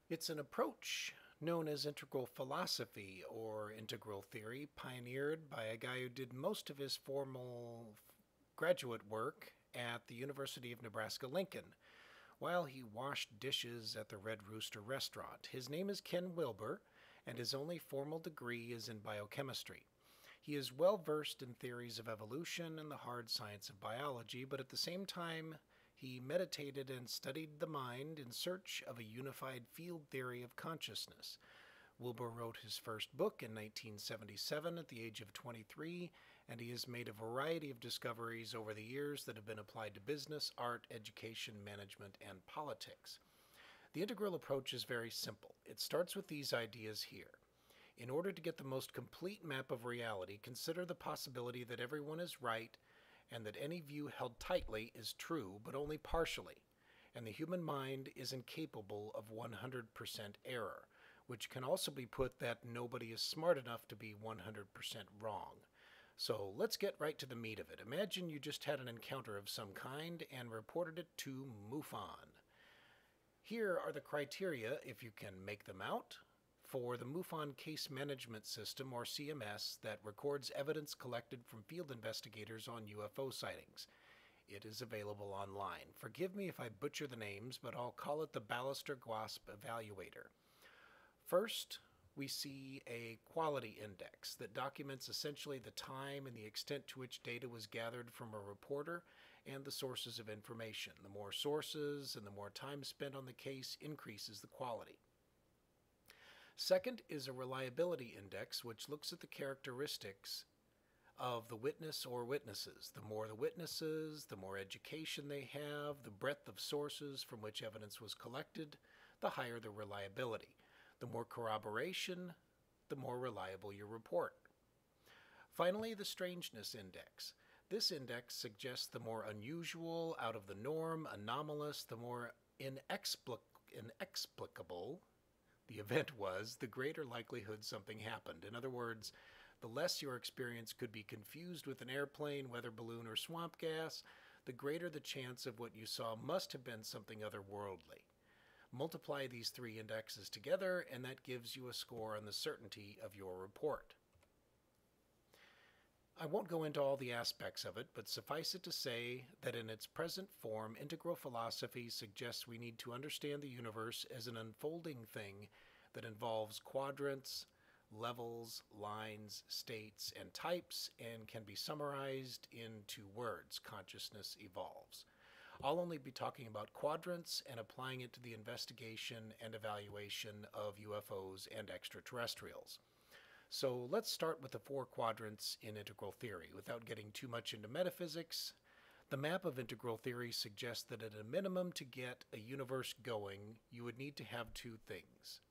It's an approach known as integral philosophy or integral theory, pioneered by a guy who did most of his formal graduate work at the University of Nebraska-Lincoln while he washed dishes at the Red Rooster restaurant. His name is Ken Wilber, and his only formal degree is in biochemistry. He is well versed in theories of evolution and the hard science of biology, but at the same time, he meditated and studied the mind in search of a unified field theory of consciousness. Wilbur wrote his first book in 1977 at the age of 23, and he has made a variety of discoveries over the years that have been applied to business, art, education, management, and politics. The integral approach is very simple. It starts with these ideas here. In order to get the most complete map of reality, consider the possibility that everyone is right and that any view held tightly is true, but only partially, and the human mind is incapable of 100% error, which can also be put that nobody is smart enough to be 100% wrong. So let's get right to the meat of it. Imagine you just had an encounter of some kind and reported it to MUFON. Here are the criteria, if you can make them out, for the MUFON Case Management System, or CMS, that records evidence collected from field investigators on UFO sightings. It is available online. Forgive me if I butcher the names, but I'll call it the Ballister Guasp Evaluator. First, we see a quality index that documents essentially the time and the extent to which data was gathered from a reporter and the sources of information. The more sources and the more time spent on the case increases the quality. Second is a reliability index, which looks at the characteristics of the witness or witnesses. The more the witnesses, the more education they have, the breadth of sources from which evidence was collected, the higher the reliability. The more corroboration, the more reliable your report. Finally, the strangeness index. This index suggests the more unusual, out of the norm, anomalous, the more inexplicable the event was, the greater likelihood something happened. In other words, the less your experience could be confused with an airplane, weather balloon, or swamp gas, the greater the chance of what you saw must have been something otherworldly. Multiply these three indexes together, and that gives you a score on the certainty of your report. I won't go into all the aspects of it, but suffice it to say that in its present form, integral philosophy suggests we need to understand the universe as an unfolding thing that involves quadrants, levels, lines, states, and types, and can be summarized in 2 words: consciousness evolves. I'll only be talking about quadrants and applying it to the investigation and evaluation of UFOs and extraterrestrials. So let's start with the 4 quadrants in integral theory. Without getting too much into metaphysics, the map of integral theory suggests that at a minimum, to get a universe going, you would need to have 2 things: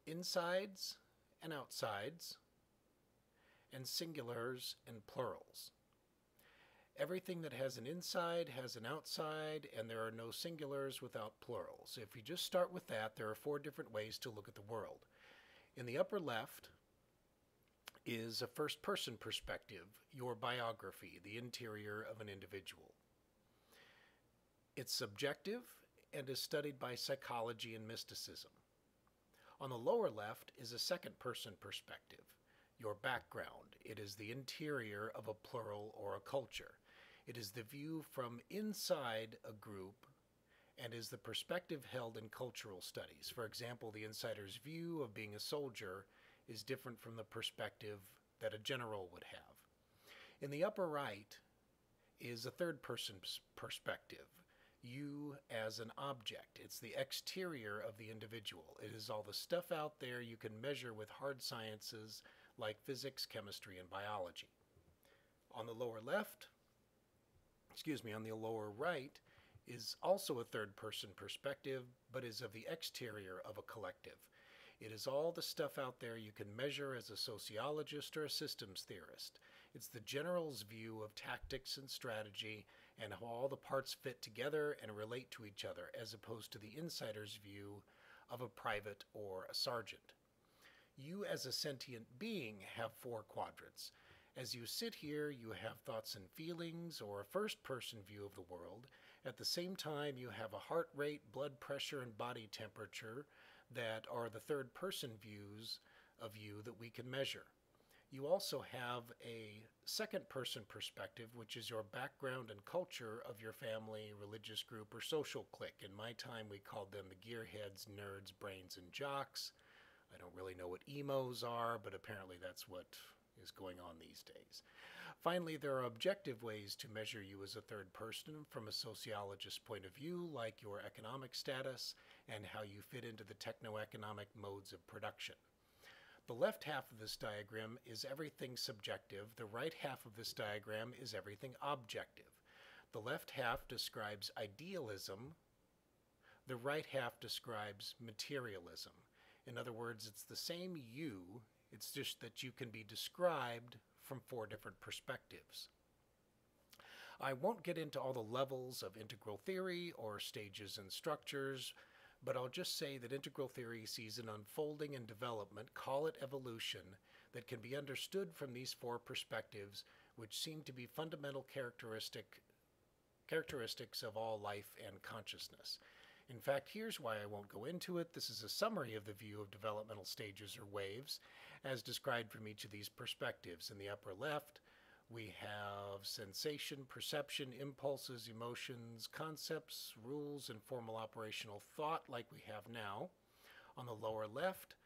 insides and outsides, and singulars and plurals. Everything that has an inside has an outside, and there are no singulars without plurals. If you just start with that, there are 4 different ways to look at the world. In the upper left is a first-person perspective, your biography, the interior of an individual. It's subjective and is studied by psychology and mysticism. On the lower left is a second-person perspective, your background. It is the interior of a plural or a culture. It is the view from inside a group and is the perspective held in cultural studies. For example, the insider's view of being a soldier is different from the perspective that a general would have. In the upper right is a third-person perspective, you as an object. It's the exterior of the individual. It is all the stuff out there you can measure with hard sciences like physics, chemistry, and biology. On the lower right, is also a third-person perspective, but is of the exterior of a collective. It is all the stuff out there you can measure as a sociologist or a systems theorist. It's the general's view of tactics and strategy and how all the parts fit together and relate to each other, as opposed to the insider's view of a private or a sergeant. You as a sentient being have 4 quadrants. As you sit here, you have thoughts and feelings or a first-person view of the world, At the same time, you have a heart rate, blood pressure, and body temperature that are the third person views of you that we can measure. You also have a second person perspective, which is your background and culture of your family, religious group, or social clique. In my time, we called them the gearheads, nerds, brains, and jocks. I don't really know what emos are, but apparently that's what is going on these days. Finally, there are objective ways to measure you as a third person from a sociologist's point of view, like your economic status and how you fit into the techno-economic modes of production. The left half of this diagram is everything subjective. The right half of this diagram is everything objective. The left half describes idealism. The right half describes materialism. In other words, it's the same you, it's just that you can be described from four different perspectives. I won't get into all the levels of integral theory or stages and structures, but I'll just say that integral theory sees an unfolding and development, call it evolution, that can be understood from these four perspectives, which seem to be fundamental characteristics of all life and consciousness. In fact, here's why I won't go into it. This is a summary of the view of developmental stages or waves, as described from each of these perspectives. In the upper left, we have sensation, perception, impulses, emotions, concepts, rules, and formal operational thought like we have now. On the lower left,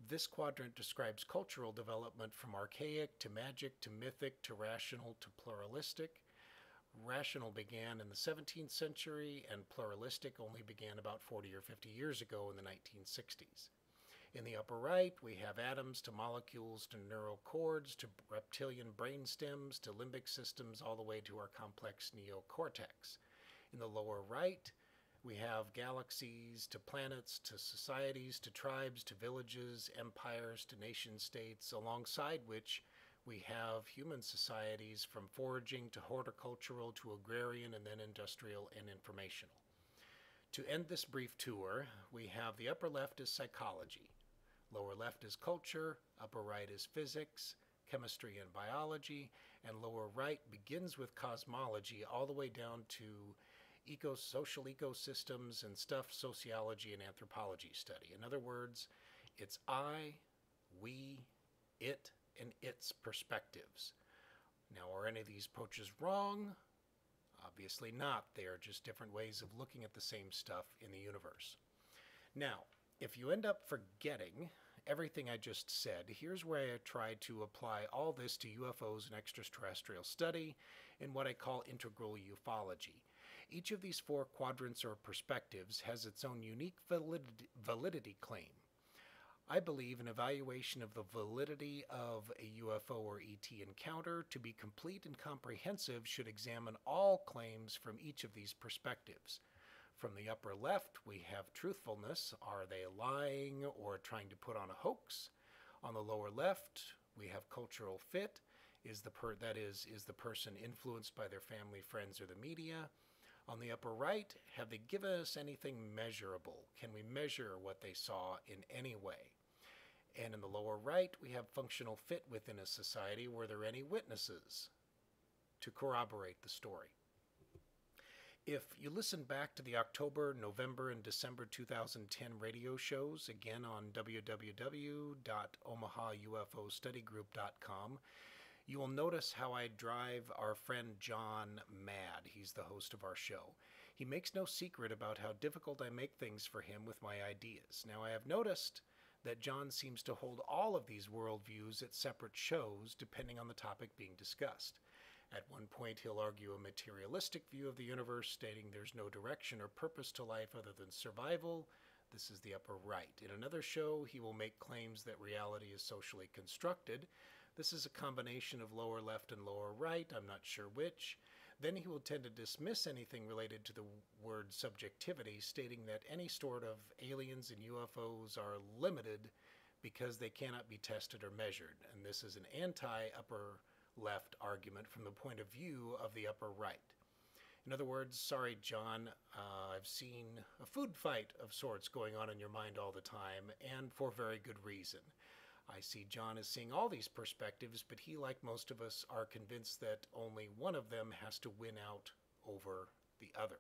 this quadrant describes cultural development from archaic to magic to mythic to rational to pluralistic. Rational began in the 17th century and pluralistic only began about 40 or 50 years ago in the 1960s. In the upper right, we have atoms to molecules to neural cords to reptilian brain stems to limbic systems all the way to our complex neocortex. In the lower right, we have galaxies to planets to societies to tribes to villages, empires to nation states, alongside which we have human societies from foraging to horticultural to agrarian and then industrial and informational. To end this brief tour, we have the upper left is psychology, lower left is culture, upper right is physics, chemistry and biology, and lower right begins with cosmology all the way down to social ecosystems and stuff, sociology and anthropology study. In other words, it's I, we, it, and its perspectives. Now, are any of these approaches wrong? Obviously not. They are just different ways of looking at the same stuff in the universe. Now, if you end up forgetting everything I just said, here's where I tried to apply all this to UFOs and extraterrestrial study in what I call integral ufology. Each of these four quadrants or perspectives has its own unique validity claim. I believe an evaluation of the validity of a UFO or ET encounter to be complete and comprehensive should examine all claims from each of these perspectives. From the upper left, we have truthfulness. Are they lying or trying to put on a hoax? On the lower left, we have cultural fit. Is the person influenced by their family, friends, or the media? On the upper right, have they given us anything measurable? Can we measure what they saw in any way? And in the lower right, we have functional fit within a society. Were there any witnesses to corroborate the story? If you listen back to the October, November, and December 2010 radio shows, again on www.omahaufostudygroup.com, you will notice how I drive our friend John mad. He's the host of our show. He makes no secret about how difficult I make things for him with my ideas. Now, I have noticed that John seems to hold all of these worldviews at separate shows depending on the topic being discussed. At one point, he'll argue a materialistic view of the universe, stating there's no direction or purpose to life other than survival. This is the upper right. In another show, he will make claims that reality is socially constructed. This is a combination of lower left and lower right, I'm not sure which. Then he will tend to dismiss anything related to the word subjectivity, stating that any sort of aliens and UFOs are limited because they cannot be tested or measured. And this is an anti-upper left argument from the point of view of the upper right. In other words, sorry, John, I've seen a food fight of sorts going on in your mind all the time, and for very good reason. I see John as seeing all these perspectives, but he, like most of us, are convinced that only one of them has to win out over the other.